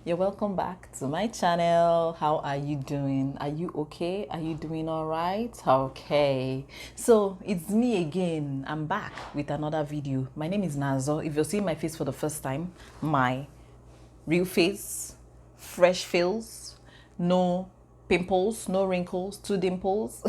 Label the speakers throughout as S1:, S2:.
S1: You're welcome back to my channel. How are you doing? Are you okay? Are you doing all right? Okay. So it's me again. I'm back with another video. My name is Nazo. If you're seeing my face for the first time, my real face, fresh feels, no pimples, no wrinkles, two dimples.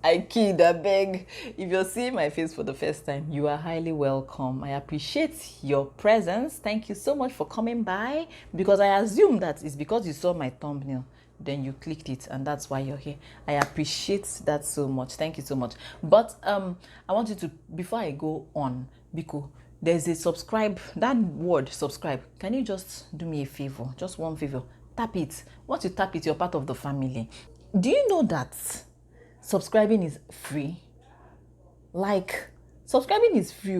S1: I kid, I beg. If you're seeing my face for the first time, you are highly welcome. I appreciate your presence. Thank you so much for coming by, because I assume that it's because you saw my thumbnail, then you clicked it, and that's why you're here. I appreciate that so much. Thank you so much. But I want you to, before I go on, Biko, there's a subscribe, that word subscribe. Can you just do me a favor? Just one favor. Tap it. Once you tap it, you're part of the family. Do you know that subscribing is free? Like, subscribing is free.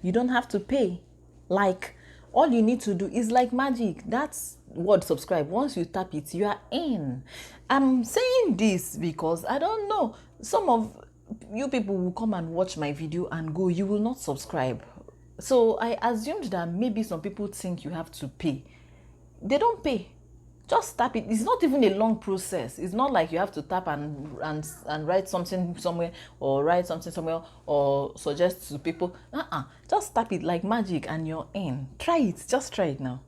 S1: You don't have to pay. Like, all you need to do is like magic. That's word subscribe. Once you tap it, you are in. I'm saying this because I don't know, some of you people will come and watch my video and go, you will not subscribe. So I assumed that maybe some people think you have to pay. They don't pay. Just tap it. It's not even a long process. It's not like you have to tap and write something somewhere, or write something somewhere, or suggest to people. Just tap it like magic and you're in. Try it. Just try it now.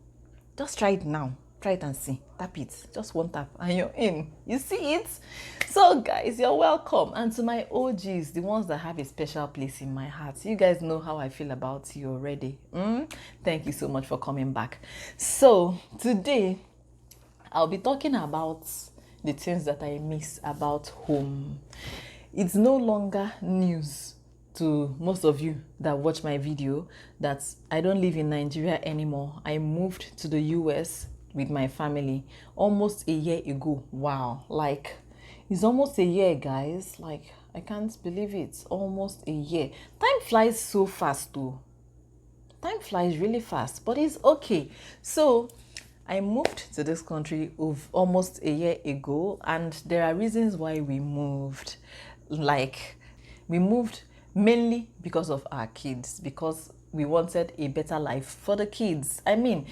S1: Just try it now. Try it and see. Tap it. Just one tap and you're in. You see it? So guys, you're welcome. And to my OGs, the ones that have a special place in my heart, you guys know how I feel about you already. Thank you so much for coming back. So today, I'll be talking about the things that I miss about home. It's no longer news to most of you that watch my video that I don't live in Nigeria anymore. I moved to the US with my family almost a year ago. Wow, like, it's almost a year, guys. Like, I can't believe it. Almost a year. Time flies so fast though. Time flies really fast, but it's okay. So I moved to this country of almost a year ago, and there are reasons why we moved. Like, we moved mainly because of our kids, because we wanted a better life for the kids. I mean,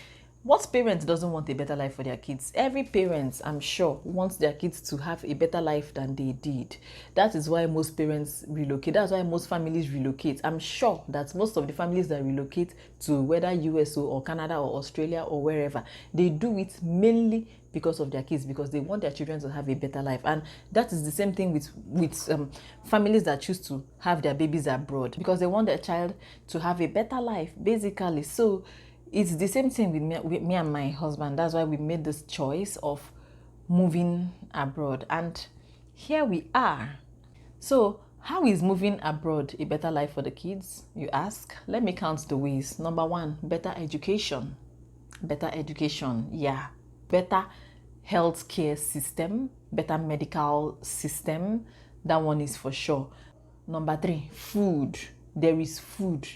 S1: what parent doesn't want a better life for their kids? Every parent, I'm sure, wants their kids to have a better life than they did. That is why most parents relocate. That's why most families relocate. I'm sure that most of the families that relocate to whether USA or Canada or Australia or wherever, they do it mainly because of their kids, because they want their children to have a better life. And that is the same thing with families that choose to have their babies abroad, because they want their child to have a better life, basically. So it's the same thing with me and my husband. That's why we made this choice of moving abroad, and here we are. So how is moving abroad a better life for the kids, you ask? Let me count the ways. Number one, better education. Better education, yeah. Better healthcare system, better medical system. That one is for sure. Number three, food. There is food,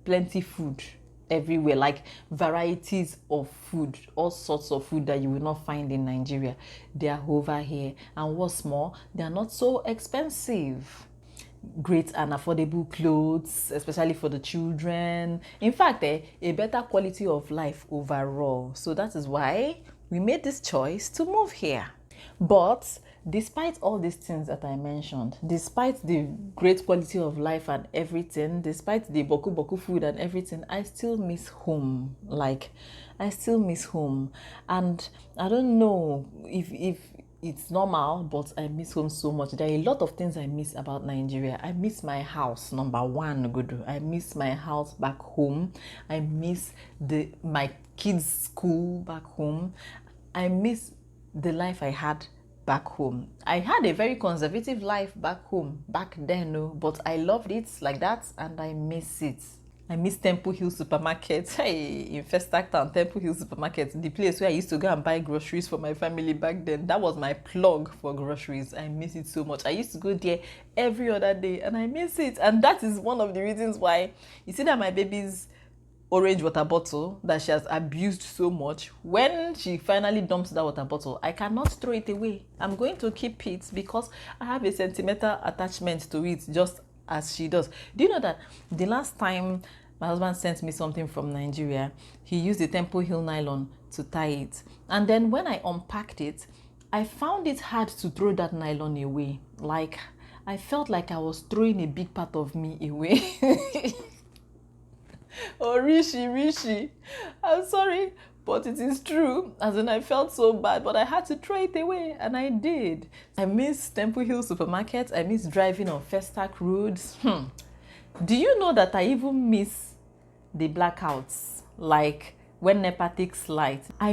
S1: plenty food everywhere, like varieties of food, all sorts of food that you will not find in Nigeria. They are over here, and what's more, they are not so expensive. Great and affordable clothes, especially for the children. In fact, a better quality of life overall. So that is why we made this choice to move here. But despite all these things that I mentioned, despite the great quality of life and everything, despite the boku boku food and everything, I still miss home. Like, I still miss home. And I don't know if it's normal, but I miss home so much. There are a lot of things I miss about Nigeria. I miss my house, number one, good. I miss my house back home. I miss my kids' school back home. I miss the life I had back home. I had a very conservative life back home back then, no, but I loved it like that, and I miss it. I miss Temple Hill Supermarket. Hey, in Festac Town, Temple Hill Supermarket, the place where I used to go and buy groceries for my family back then. That was my plug for groceries. I miss it so much. I used to go there every other day, and I miss it. And that is one of the reasons why you see that my baby's orange water bottle that she has abused so much, when she finally dumps that water bottle, I cannot throw it away. I'm going to keep it because I have a sentimental attachment to it, just as she does. Do you know that the last time My husband sent me something from Nigeria. He used the Temple Hill nylon to tie it. And then when I unpacked it, I found it hard to throw that nylon away. Like, I felt like I was throwing a big part of me away. Oh, Rishi, I'm sorry, but it is true. As in, I felt so bad, but I had to throw it away, and I did. I miss Temple Hill Supermarket. I miss driving on Festac roads. Do you know that I even miss the blackouts? Like when NEPA takes light. I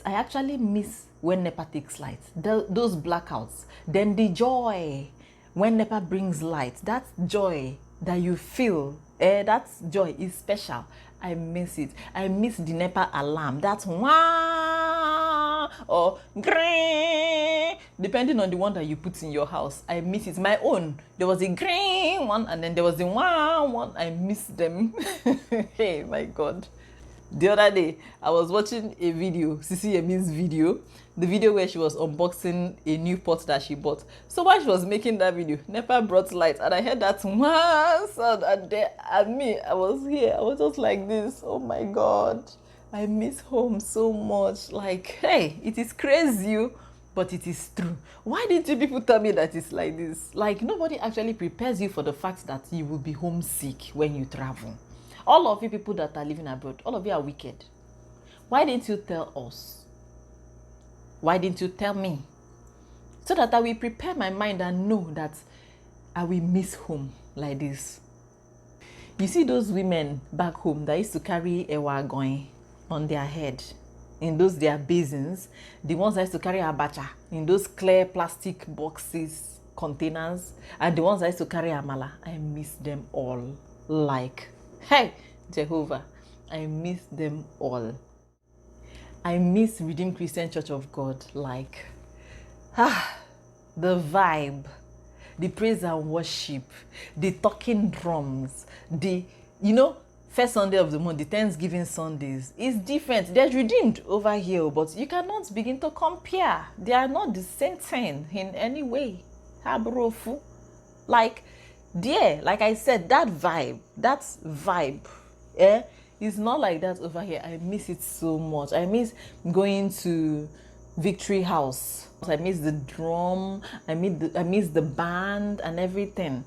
S1: actually miss when NEPA takes light. Those blackouts. Then the joy when NEPA brings light. That joy that you feel, that joy is special. I miss it. I miss the NEPA alarm. That's wah or green, depending on the one that you put in your house. I miss it. My own, there was a green one and then there was the wah one. I miss them. Hey, my God. The other day, I was watching a video, Sisi Yemi's video, the video where she was unboxing a new pot that she bought. So while she was making that video, NEPA brought light and I heard that one sound and there, and me, I was here. I was just like this. Oh my God. I miss home so much. Like, hey, it is crazy, but it is true. Why didn't you people tell me that it's like this? Like, nobody actually prepares you for the fact that you will be homesick when you travel. All of you people that are living abroad, all of you are wicked. Why didn't you tell us? Why didn't you tell me? So that I will prepare my mind and know that I will miss home like this. You see those women back home that used to carry a wagon on their head, in those their basins, the ones that used to carry abacha in those clear plastic boxes, containers, and the ones that used to carry amala. I miss them all. Like, hey, Jehovah, I miss them all. I miss Redeemed Christian Church of God. Like, the vibe, the praise and worship, the talking drums, the, first Sunday of the month, the Thanksgiving Sundays is different. There's Redeemed over here, but you cannot begin to compare. They are not the same thing in any way. Like, there, like I said, that vibe, it's not like that over here. I miss it so much. I miss going to Victory House. I miss the drum. I miss the band and everything.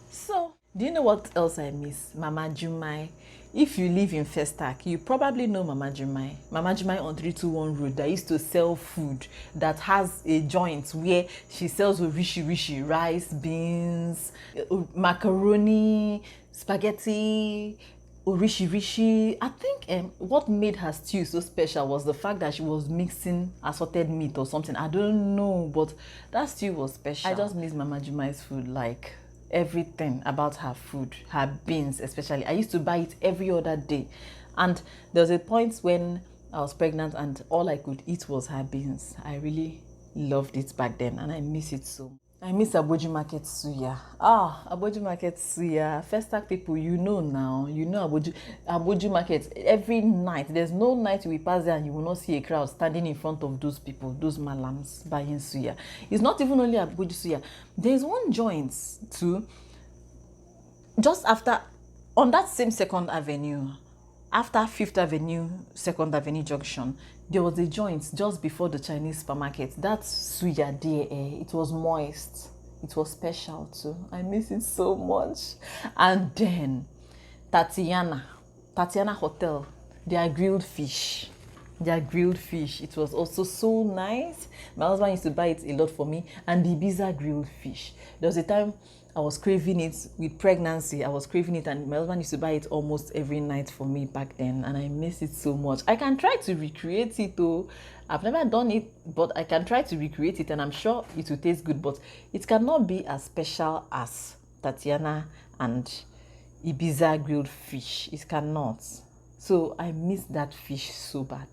S1: So, do you know what else I miss? Mama Jumai. If you live in Festac, you probably know Mama Jumai. Mama Jumai on 321 Road that used to sell food, that has a joint where she sells rishi, rice, beans, macaroni, spaghetti, rishi. I think what made her stew so special was the fact that she was mixing assorted meat or something. I don't know, but that stew was special. I just miss Mama Jumai's food, like everything about her food, her beans especially. I used to buy it every other day. And there was a point when I was pregnant and all I could eat was her beans. I really loved it back then and I miss it so much. I miss Aboju Market Suya. Aboju Market Suya. Festac people, you know now. You know Aboju Market. Every night, there's no night we pass there and you will not see a crowd standing in front of those people, those malams buying suya. It's not even only Aboju Suya. There's one joint too, just after, on that same 2nd Avenue, after 5th Avenue, 2nd Avenue Junction, there was a joint just before the Chinese supermarket. That suya there, it was moist. It was special too. I miss it so much. And then Tatiana Hotel, their grilled fish. It was also so nice. My husband used to buy it a lot for me. And the Ibiza grilled fish. There was a time I was craving it with pregnancy. I was craving it and my husband used to buy it almost every night for me back then. And I miss it so much. I can try to recreate it though. I've never done it, but I can try to recreate it and I'm sure it will taste good. But it cannot be as special as Tatiana and Ibiza grilled fish. It cannot. So I miss that fish so bad.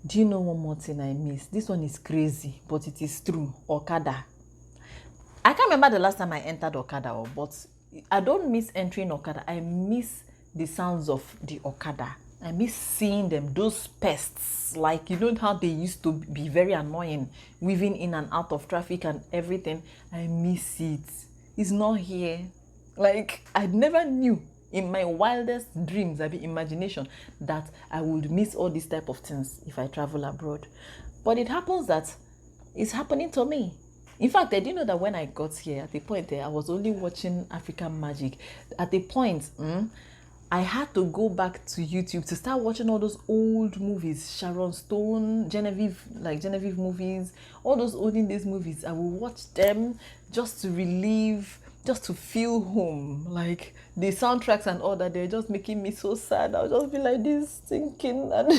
S1: Do you know one more thing I miss? This one is crazy, but it is true. Okada. I can't remember the last time I entered Okada, but I don't miss entering Okada. I miss the sounds of the Okada. I miss seeing them, those pests. Like, you know how they used to be very annoying, weaving in and out of traffic and everything. I miss it. It's not here. Like, I never knew in my wildest dreams, I mean imagination, that I would miss all these type of things if I travel abroad. But it happens that it's happening to me. In fact, I didn't know that when I got here, at the point I was only watching African Magic. At the point, I had to go back to YouTube to start watching all those old movies, Sharon Stone, Genevieve movies, all those olden days movies. I will watch them just to relieve, just to feel home. Like the soundtracks and all that, they're just making me so sad. I'll just be like this thinking, and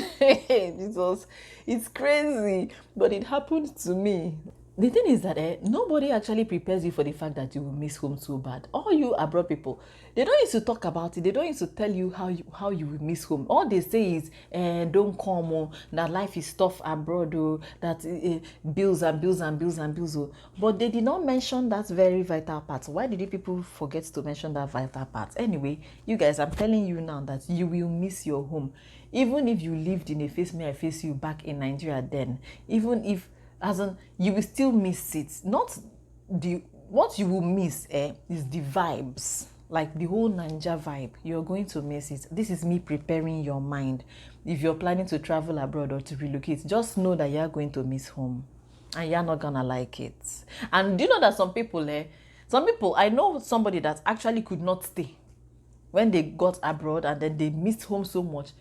S1: it's crazy, but it happened to me. The thing is that nobody actually prepares you for the fact that you will miss home so bad. All you abroad people, they don't used to talk about it. They don't used to tell you how you will miss home. All they say is, don't come, oh, that life is tough abroad, oh, that bills and bills and bills and bills. Oh. But they did not mention that very vital part. Why did you people forget to mention that vital part? Anyway, you guys, I'm telling you now that you will miss your home. Even if you lived in a face me, I face you back in Nigeria then, even if, as in, you will still miss it. Not the what you will miss is the vibes, like the whole Naija vibe. You're going to miss it. This is me preparing your mind. If you're planning to travel abroad or to relocate, just know that you're going to miss home and you're not gonna like it. And do you know that some people, I know somebody that actually could not stay when they got abroad, and then they missed home so much,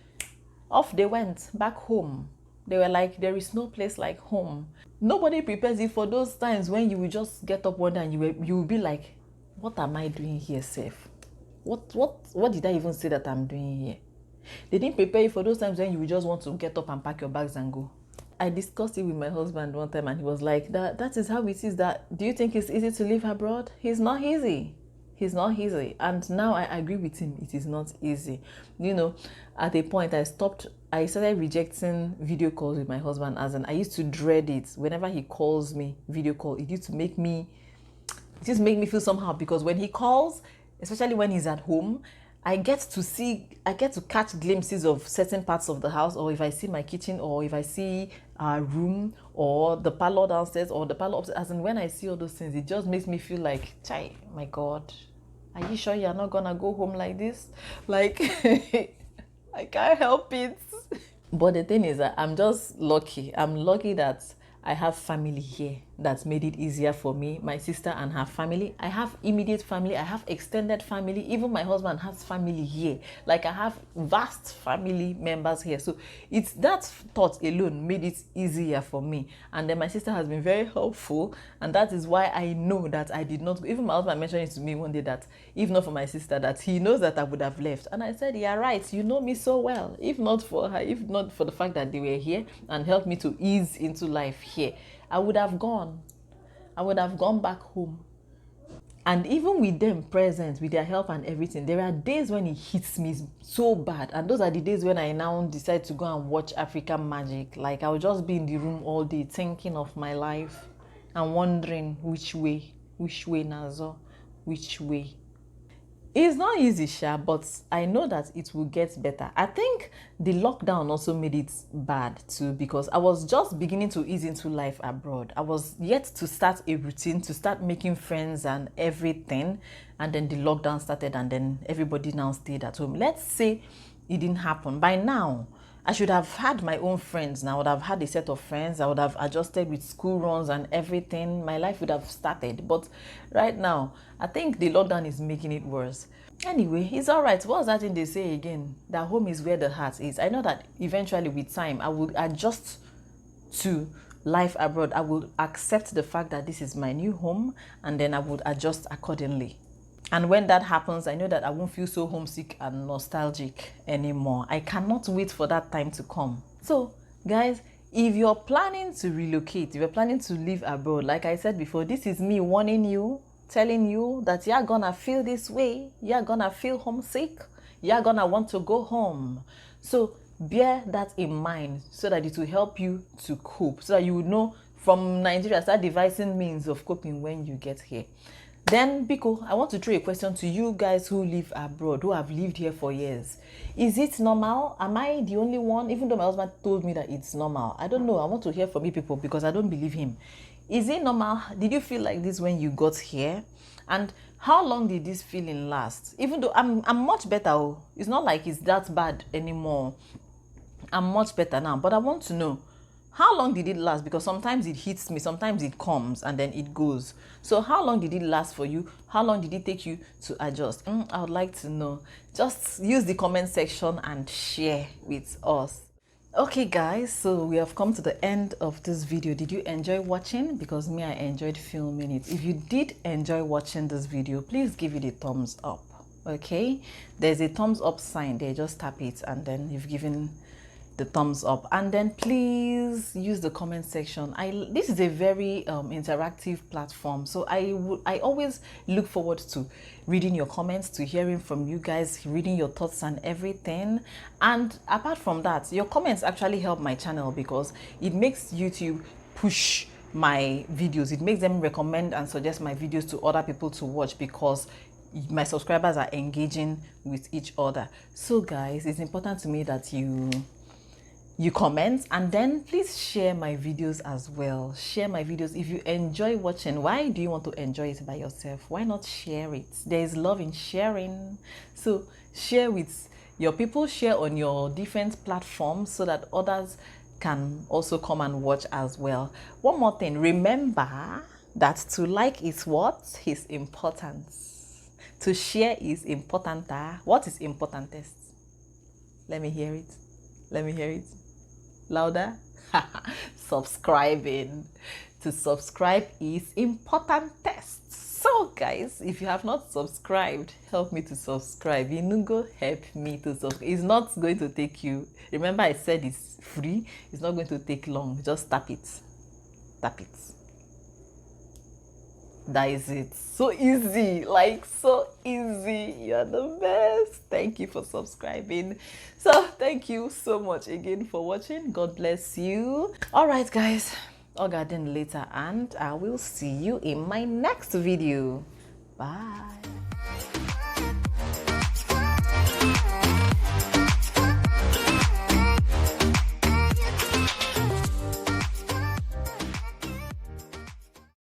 S1: off they went back home. They were like, there is no place like home. Nobody prepares you for those times when you will just get up one day and you will be like, what am I doing here, safe? What did I even say that I'm doing here? They didn't prepare you for those times when you will just want to get up and pack your bags and go. I discussed it with my husband one time, and he was like, that is how it is. That, do you think it's easy to live abroad? It's not easy. It's not easy. And now I agree with him. It is not easy. You know, at a point I started rejecting video calls with my husband, as in I used to dread it. Whenever he calls me video call, it used to make me feel somehow, because when he calls, especially when he's at home, I get to catch glimpses of certain parts of the house, or if I see my kitchen, or if I see our room, or the parlor downstairs, or the parlor upstairs. As in, when I see all those things, it just makes me feel like, chai, my God, are you sure you're not gonna go home like this? Like, I can't help it. But the thing is that I'm just lucky. I'm lucky that I have family here that's made it easier for me. My sister and her family. I have immediate family. I have extended family. Even my husband has family here. Like, I have vast family members here. So it's that thought alone made it easier for me. And then my sister has been very helpful. And that is why I know that I did not. Even my husband mentioned it to me one day that if not for my sister, that he knows that I would have left. And I said, yeah, right. You know me so well. If not for her, if not for the fact that they were here and helped me to ease into life here, I would have gone. I would have gone back home. And even with them present, with their help and everything, there are days when it hits me so bad. And those are the days when I now decide to go and watch African Magic. Like, I'll just be in the room all day thinking of my life and wondering which way, Nazo, which way. It's not easy, Sha, but I know that it will get better. I think the lockdown also made it bad too, because I was just beginning to ease into life abroad. I was yet to start a routine, to start making friends and everything. And then the lockdown started, and then everybody now stayed at home. Let's say it didn't happen. By now, I should have had my own friends now. I would have had a set of friends. I would have adjusted with school runs and everything. My life would have started. But right now, I think the lockdown is making it worse. Anyway, it's all right. What's that thing they say again? That home is where the heart is. I know that eventually with time, I will adjust to life abroad. I will accept the fact that this is my new home, and then I would adjust accordingly. And when that happens, I know that I won't feel so homesick and nostalgic anymore. I cannot wait for that time to come. So, guys, if you're planning to relocate, if you're planning to live abroad, like I said before, this is me warning you, telling you that you're gonna feel this way. You're gonna feel homesick. You're gonna want to go home. So, bear that in mind so that it will help you to cope. So that you would know from Nigeria, start devising means of coping when you get here. Then, Biko, I want to throw a question to you guys who live abroad, who have lived here for years. Is it normal? Am I the only one? Even though my husband told me that it's normal. I don't know. I want to hear from you people because I don't believe him. Is it normal? Did you feel like this when you got here? And how long did this feeling last? Even though I'm much better, oh, it's not like it's that bad anymore. I'm much better now, but I want to know, how long did it last? Because sometimes it hits me, sometimes it comes and then it goes. So how long did it last for you? How long did it take you to adjust? I would like to know. Just use the comment section and share with us. Okay guys, so we have come to the end of this video. Did you enjoy watching? Because me, I enjoyed filming it. If you did enjoy watching this video, please give it a thumbs up. Okay, there's a thumbs up sign there, just tap it and then you've given the thumbs up. And then please use the comment section. This is a very interactive platform, so I always look forward to reading your comments, to hearing from you guys, reading your thoughts and everything. And apart from that, your comments actually help my channel because it makes YouTube push my videos. It makes them recommend and suggest my videos to other people to watch because my subscribers are engaging with each other. So guys, it's important to me that you comment, and then please share my videos as well. Share my videos if you enjoy watching. Why do you want to enjoy it by yourself? Why not share it? There is love in sharing. So share with your people, share on your different platforms so that others can also come and watch as well. One more thing, remember that to like is what is important. To share is important. What is importantest? Let me hear it. Let me hear it. Louder. Subscribing. To subscribe is important test. So guys, if you have not subscribed, help me to subscribe. You know, go help me to subscribe. It's not going to take you, remember I said it's free, it's not going to take long. Just tap it. Tap it. That is it. So easy, like so easy. You're the best. Thank you for subscribing. So thank you so much again for watching. God bless you. All right guys, I'll get in later and I will see you in my next video. Bye.